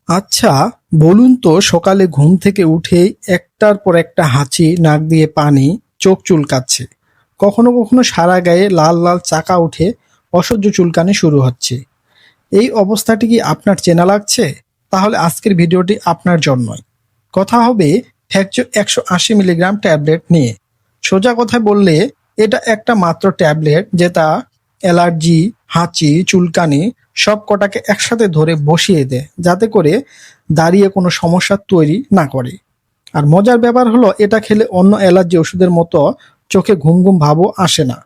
আচ্ছা, বলুন তো সকালে ঘুম থেকে উঠেই একটার পর একটা হাঁচি, নাক দিয়ে পানি, চোখ চুলকাচ্ছে। কখনো কখনো সারা গায়ে লাল লাল চাকা উঠে অসহ্য চুলকানি শুরু হচ্ছে। এই অবস্থাটি কি আপনার চেনা লাগছে? তাহলে আজকের ভিডিওটি আপনার জন্যই। কথা হবে ফ্যাকজো 180 মিলিগ্রাম ট্যাবলেট নিয়ে। সোজা কথায় বললে এটা একটা মাত্র ট্যাবলেট যেটা অ্যালার্জি, হাঁচি, চুলকানি সব কটাকে একসাথে ধরে বসিয়ে দেয়, যাতে করে দাঁড়িয়ে কোনো সমস্যা তৈরি না করে। আর মজার ব্যাপার হলো এটা খেলে অন্য অ্যালার্জি ওষুধের মতো চোখে ঘুম ঘুম ভাবও আসে না।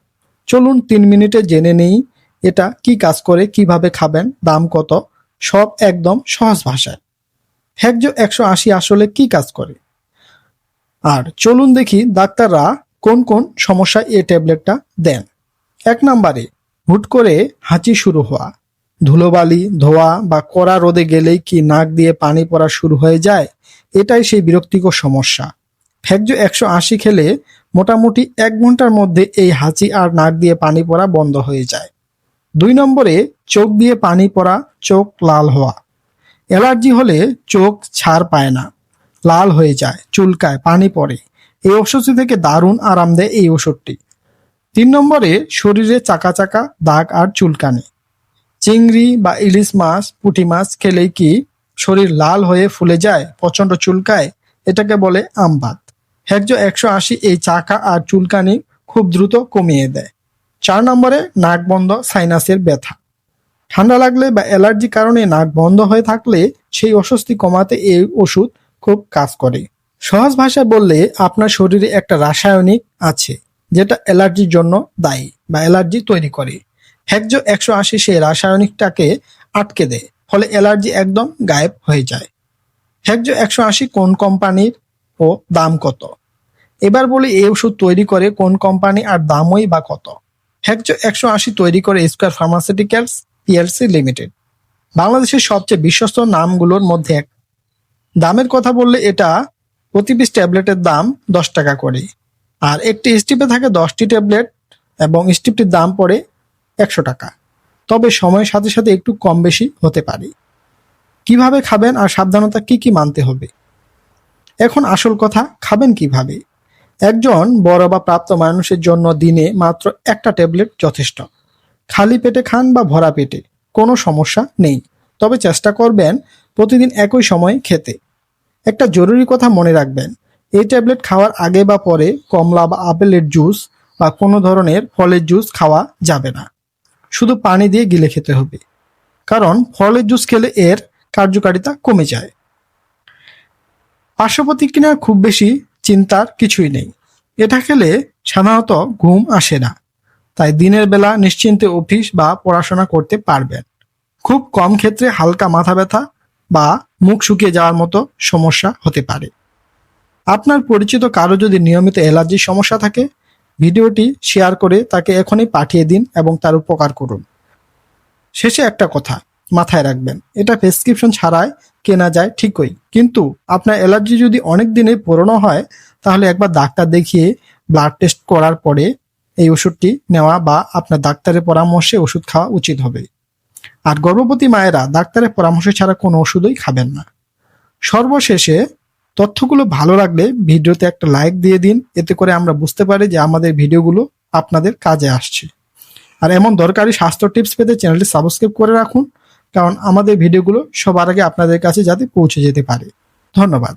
চলুন 3 মিনিটে জেনে নেই এটা কি কাজ করে, কিভাবে খাবেন, দাম কত, সব একদম সহজ ভাষায়। ফ্যাকজো 180 আসলে কি কাজ করে, আর চলুন দেখি ডাক্তাররা কোন কোন সমস্যায় এই ট্যাবলেটটা দেন। 1 নম্বরে, হুট করে হাঁচি শুরু হওয়া। ধুলোবালি, ধোয়া বা কড়া রোদে গেলেই কি নাক দিয়ে পানি পড়া শুরু হয়ে যায়? এটাই সেই বিরক্তিকর সমস্যা। ফ্যাকজো 180 খেলে মোটামুটি 1 ঘন্টার মধ্যে এই হাঁচি আর নাক দিয়ে পানি পড়া বন্ধ হয়ে যায়। 2 নম্বরে, চোখ দিয়ে পানি পড়া, চোখ লাল হওয়া। অ্যালার্জি হলে চোখ ছাড় পায় না, লাল হয়ে যায়, চুলকায়, পানি পড়ে। এই ওষুধটি থেকে দারুণ আরাম দেয় এই ওষুধটি। 3 নম্বরে, শরীরে চাকা চাকা দাগ আর চুলকানি। চিংড়ি বা ইলিশ মাছ, পুঁটি মাছ খেলেই কি শরীর লাল হয়ে ফুলে যায়, প্রচন্ড চুলকায়? এটাকে বলে আমবাত। ফ্যাকজো 180 এই চাকা আর চুলকানি খুব দ্রুত কমিয়ে দেয়। 4 নম্বরে, নাক বন্ধ, সাইনাসের ব্যথা। ঠান্ডা লাগলে বা অ্যালার্জির কারণে নাক বন্ধ হয়ে থাকলে সেই অস্বস্তি কমাতে এই ওষুধ খুব কাজ করে। সহজ ভাষায় বললে আপনার শরীরে একটা রাসায়নিক আছে যেটা অ্যালার্জির জন্য দায়ী বা অ্যালার্জি তৈরি করে। ফ্যাকজো 180 সেই রাসায়নিকটাকে আটকে দেয়, ফলে অ্যালার্জি একদম গায়েব হয়ে যায়। ফ্যাকজো 180 কোন কোম্পানির ও দাম কত? এবার বলি এই ওষুধ তৈরি করে কোন কোম্পানি আর দামই বা কত। ফ্যাকজো 180 তৈরি করে স্কয়ার ফার্মাসিউটিক্যালস পিএলসি লিমিটেড, বাংলাদেশের সবচেয়ে বিশ্বস্ত নামগুলোর মধ্যে এক। দামের কথা বললে এটা প্রতি পিস ট্যাবলেটের দাম 10 টাকা করে, আর একটি স্ট্রিপে থাকে 10টি ট্যাবলেট এবং স্ট্রিপটির দাম পড়ে 100 টাকা। তবে সময়ের সাথে সাথে একটু কম বেশি হতে পারে। কিভাবে খাবেন আর সাবধানতা কি কি মানতে হবে? এখন আসল কথা, খাবেন কিভাবে? একজন বড় বা প্রাপ্ত মানুষের জন্য দিনে মাত্র একটা ট্যাবলেট যথেষ্ট। খালি পেটে খান বা ভরা পেটে, কোনো সমস্যা নেই। তবে চেষ্টা করবেন প্রতিদিন একই সময়ে খেতে। একটা জরুরি কথা মনে রাখবেন, এই ট্যাবলেট খাওয়ার আগে বা পরে কমলা বা আপেলের জুস বা কোনো ধরনের ফলের জুস খাওয়া যাবে না। শুধু পানি দিয়ে গিলে খেতে হবে, কারণ ফলের জুস খেলে এর কার্যকারিতা কমে যায়। পার্শ্ব প্রতিক্রিয়া খুব বেশি চিন্তার কিছুই নেই। এটা খেলে সাধারণত ঘুম আসে না, তাই দিনের বেলা নিশ্চিন্তে অফিস বা পড়াশোনা করতে পারবেন। খুব কম ক্ষেত্রে হালকা মাথা ব্যথা বা মুখ শুকিয়ে যাওয়ার মতো সমস্যা হতে পারে। আপনার পরিচিত কারো যদি নিয়মিত অ্যালার্জির সমস্যা থাকে, ভিডিওটি শেয়ার করে তাকে এখনই পাঠিয়ে দিন এবং তার উপকার করুন। শেষে একটা কথা মাথায় রাখবেন, এটা প্রেসক্রিপশন ছাড়াই কেনা যায় ঠিকই, কিন্তু আপনার অ্যালার্জি যদি অনেক দিনে পুরনো হয় তাহলে একবার ডাক্তার দেখিয়ে ব্লাড টেস্ট করার পরে এই ওষুধটি নেওয়া বা আপনার ডাক্তারের পরামর্শে ওষুধ খাওয়া উচিত হবে। আর গর্ভবতী মায়েরা ডাক্তারের পরামর্শ ছাড়া কোনো ওষুধই খাবেন না। সর্বশেষে, তথ্যগুলো ভালো লাগলে ভিডিওতে একটা লাইক দিয়ে দিন, এতে করে আমরা বুঝতে পারি যে আমাদের ভিডিওগুলো আপনাদের কাজে আসছে। আর এমন দরকারি স্বাস্থ্য টিপস পেতে চ্যানেলটি সাবস্ক্রাইব করে রাখুন, কারণ আমাদের ভিডিওগুলো সবার আগে আপনাদের কাছে যাতে পৌঁছে যেতে পারে। ধন্যবাদ।